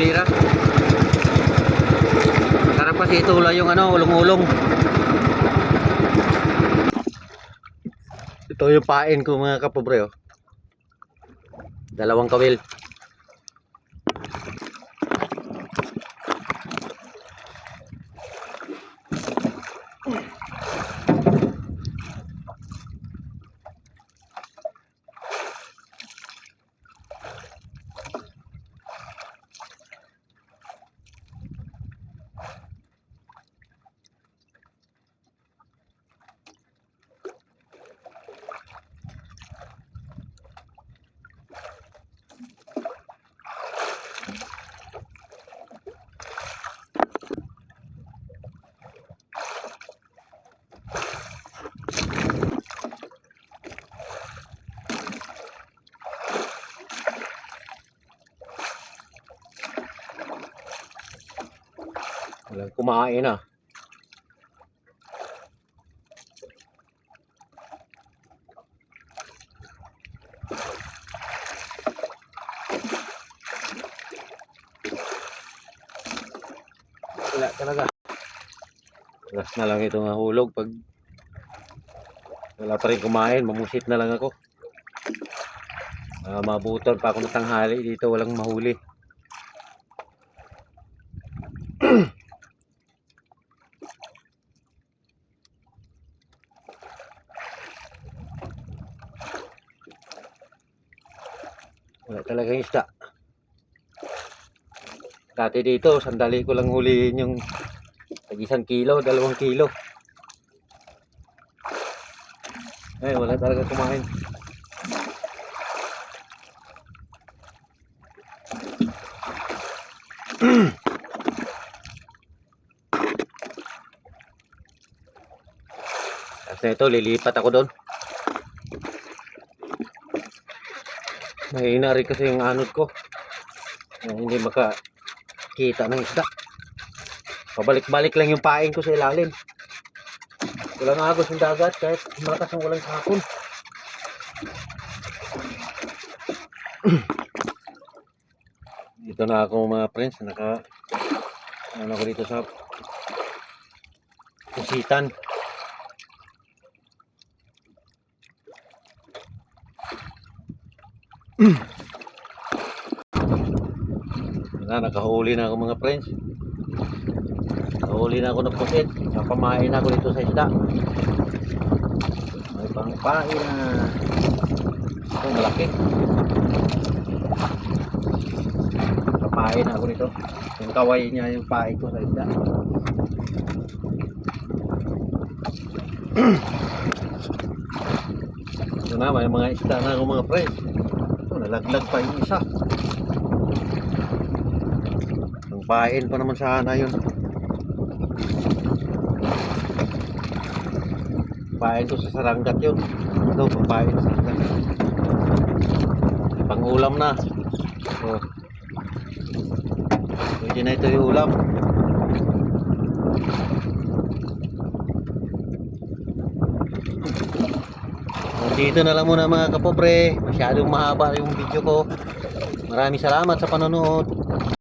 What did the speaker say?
bira. Sarap kasi itulay yung ano, ulong-ulong. Ito yung pain ko mga kapobre, oh. Dalawang kawil. Walang kumain ah. Wala talaga. Last na lang itong nahulog. Pag wala pa rin kumain, mamusit na lang ako. Mabuton pa ako ng tanghali dito, walang mahuli. Wala talagang isda. Dati dito, sandali ko lang huliin yung tag 1 kilo, 2 kilo. Eh, wala talaga kumain. Kasi ito, lilipat ako doon. Mahina rin kasi yung anod ko. Hindi makakita ng isda. Pabalik-balik lang yung pain ko sa ilalim. Walang agos yung dagat kahit malakas ang walang hapon. Dito na ako mga friends. Ano ako dito sa Pusitan. Nakahuli na ako mga friends. Nakahuli na ako ng pusit. Napamain na ako dito sa isda. May pangpain na. Ito malaki. Papain na ako dito. Yung kaway niya yung pain ko sa isda. Ito na, may mga isda na ako mga friends. Ito, nalaglag pa yung isa. Ang pain pa naman sana yun. Pain ko sa saranggat yun. Ito, papain sa saranggat. Pang-ulam na. Oh. Pwede na ito yung ulam. Dito na lang muna mga kapobre. Masyadong mahaba yung video ko. Maraming salamat sa panonood.